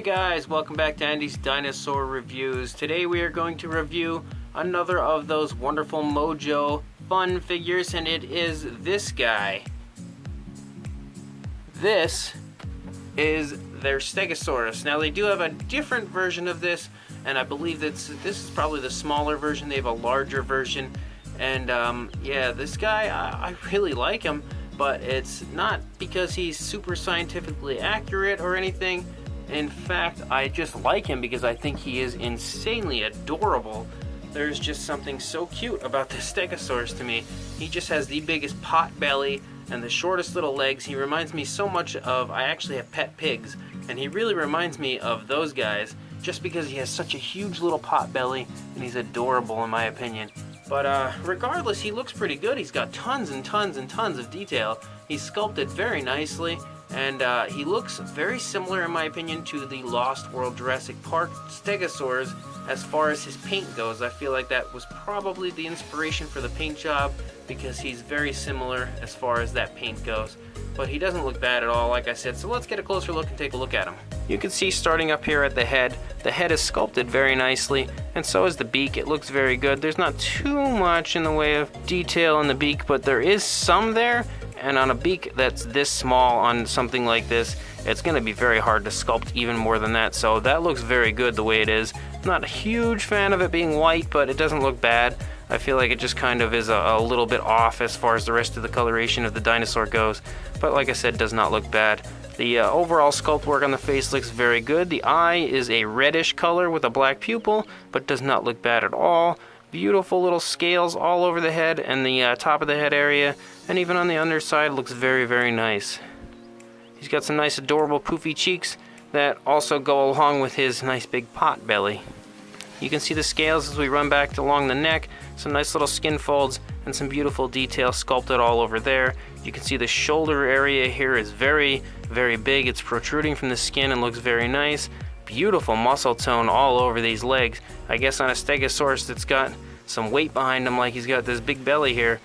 guys, welcome back to Andy's Dinosaur Reviews. Today we are going to review another of those wonderful Mojo Fun figures, and it is this guy. This is their Stegosaurus. Now they do have a different version of this, and I believe that this is probably the smaller version. They have a larger version, and yeah, this guy, I really like him, but it's not because he's super scientifically accurate or anything. In fact, I just like him because I think he is insanely adorable. There's just something so cute about this Stegosaurus to me. He just has the biggest pot belly and the shortest little legs. He reminds me so much of, I actually have pet pigs, and he really reminds me of those guys just because he has such a huge little pot belly and he's adorable in my opinion. But regardless, he looks pretty good. He's got tons and tons and tons of detail. He's sculpted very nicely. And he looks very similar, in my opinion, to the Lost World Jurassic Park Stegosaurus as far as his paint goes. I feel like that was probably the inspiration for the paint job because he's very similar as far as that paint goes. But he doesn't look bad at all, like I said, so let's get a closer look and take a look at him. You can see starting up here at the head is sculpted very nicely, and so is the beak. It looks very good. There's not too much in the way of detail in the beak, but there is some there. And on a beak that's this small on something like this, it's going to be very hard to sculpt even more than that. So that looks very good the way it is. Not a huge fan of it being white, but it doesn't look bad. I feel like it just kind of is a little bit off as far as the rest of the coloration of the dinosaur goes. But like I said, does not look bad. The overall sculpt work on the face looks very good. The eye is a reddish color with a black pupil, but does not look bad at all. Beautiful little scales all over the head and the top of the head area, and even on the underside looks very, very nice. He's got some nice adorable poofy cheeks that also go along with his nice big pot belly. You can see the scales as we run back along the neck, some nice little skin folds and some beautiful detail sculpted all over there. You can see the shoulder area here is very, very big. It's protruding from the skin and looks very nice. Beautiful muscle tone all over these legs. I guess on a Stegosaurus that's got some weight behind him, like he's got this big belly here,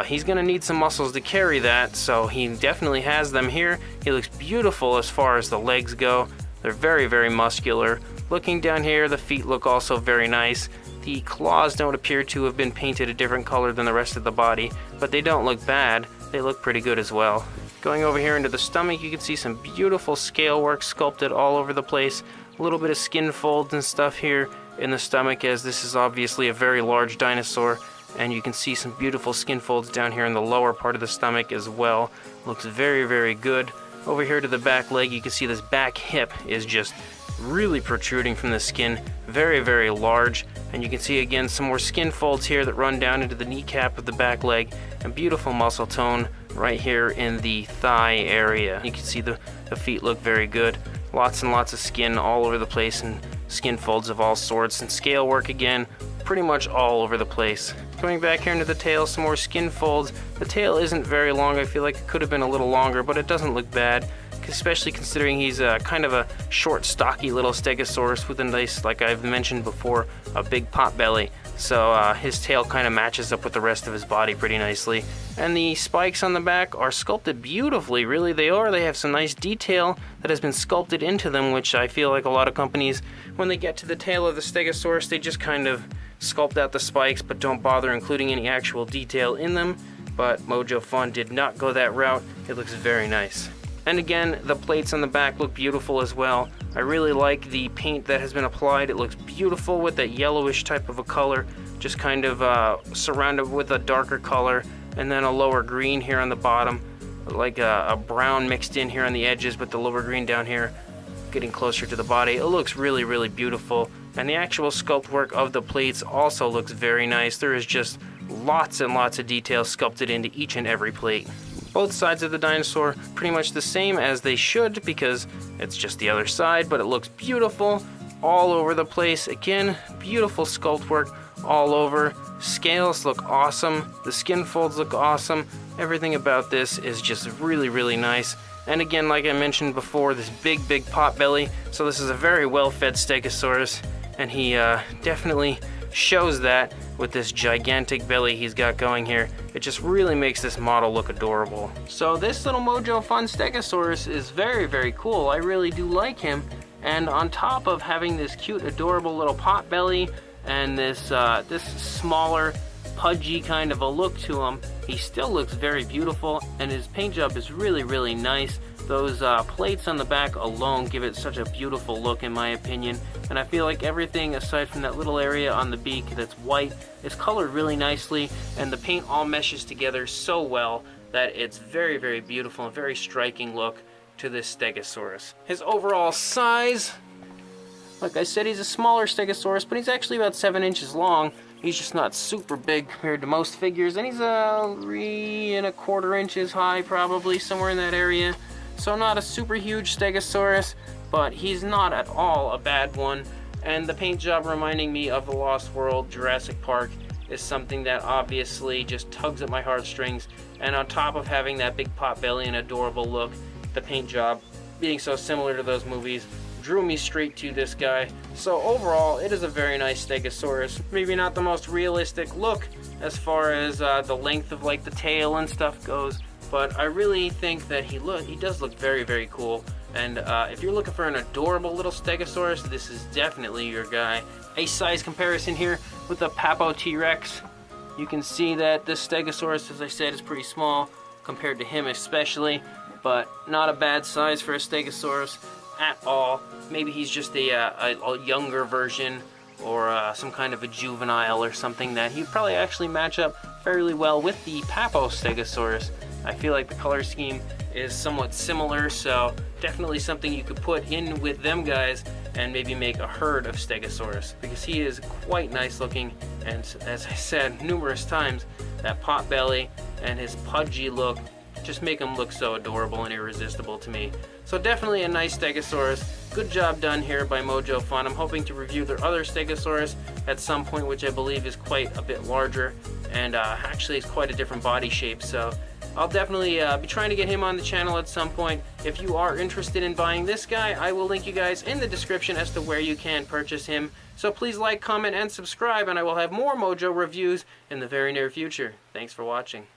he's gonna need some muscles to carry that, so he definitely has them here. He looks beautiful as far as the legs go. They're very, very muscular. Looking down here, the feet look also very nice. The claws don't appear to have been painted a different color than the rest of the body, but they don't look bad. They look pretty good as well. Going over here into the stomach, you can see some beautiful scale work sculpted all over the place. A little bit of skin folds and stuff here in the stomach, as this is obviously a very large dinosaur. And you can see some beautiful skin folds down here in the lower part of the stomach as well. Looks very, very good. Over here to the back leg, you can see this back hip is just really protruding from the skin. Very, very large. And you can see again some more skin folds here that run down into the kneecap of the back leg. And beautiful muscle tone right here in the thigh area. You can see the feet look very good. Lots and lots of skin all over the place and skin folds of all sorts, and scale work again pretty much all over the place. Going back here into the tail, some more skin folds. The tail isn't very long. I feel like it could have been a little longer, but it doesn't look bad, especially considering he's kind of a short, stocky little Stegosaurus with a nice, like I've mentioned before, a big pot belly. So his tail kind of matches up with the rest of his body pretty nicely. And the spikes on the back are sculpted beautifully, really they are. They have some nice detail that has been sculpted into them, which I feel like a lot of companies, when they get to the tail of the Stegosaurus, they just kind of sculpt out the spikes but don't bother including any actual detail in them. But Mojo Fun did not go that route. It looks very nice. And again, the plates on the back look beautiful as well. I really like the paint that has been applied. It looks beautiful with that yellowish type of a color, just kind of surrounded with a darker color, and then a lower green here on the bottom, like a brown mixed in here on the edges, but the lower green down here getting closer to the body. It looks really, really beautiful. And the actual sculpt work of the plates also looks very nice. There is just lots and lots of detail sculpted into each and every plate. Both sides of the dinosaur pretty much the same as they should because it's just the other side, but it looks beautiful all over the place. Again, beautiful sculpt work all over. Scales look awesome. The skin folds look awesome. Everything about this is just really, really nice. And again, like I mentioned before, this big, big pot belly. So this is a very well-fed Stegosaurus, and he definitely shows that with this gigantic belly he's got going here. It just really makes this model look adorable. So this little Mojo Fun Stegosaurus is very, very cool. I really do like him. And on top of having this cute, adorable little pot belly and this this smaller, pudgy kind of a look to him, he still looks very beautiful, and his paint job is really, really nice. Those plates on the back alone give it such a beautiful look, in my opinion. And I feel like everything aside from that little area on the beak that's white is colored really nicely, and the paint all meshes together so well that it's very, very beautiful and very striking look to this Stegosaurus. His overall size, like I said, he's a smaller Stegosaurus, but he's actually about 7 inches long. He's just not super big compared to most figures, and he's 3¼ inches high, probably somewhere in that area. So not a super huge Stegosaurus, but he's not at all a bad one. And the paint job reminding me of the Lost World Jurassic Park is something that obviously just tugs at my heartstrings. And on top of having that big pot belly and adorable look, the paint job being so similar to those movies drew me straight to this guy. So overall, it is a very nice Stegosaurus. Maybe not the most realistic look as far as the length of like the tail and stuff goes, but I really think that he does look very, very cool. And if you're looking for an adorable little Stegosaurus, this is definitely your guy. A size comparison here with the Papo T-Rex. You can see that this Stegosaurus, as I said, is pretty small compared to him especially, but not a bad size for a Stegosaurus at all. Maybe he's just a younger version, or some kind of a juvenile or something that he'd probably actually match up fairly well with the Papo Stegosaurus. I feel like the color scheme is somewhat similar, so definitely something you could put in with them guys and maybe make a herd of Stegosaurus, because he is quite nice looking, and as I said numerous times, that pot belly and his pudgy look just make him look so adorable and irresistible to me. So definitely a nice Stegosaurus. Good job done here by Mojo Fun. I'm hoping to review their other Stegosaurus at some point, which I believe is quite a bit larger, and actually is quite a different body shape. So I'll definitely be trying to get him on the channel at some point. If you are interested in buying this guy, I will link you guys in the description as to where you can purchase him. So please like, comment, and subscribe, and I will have more Mojo reviews in the very near future. Thanks for watching.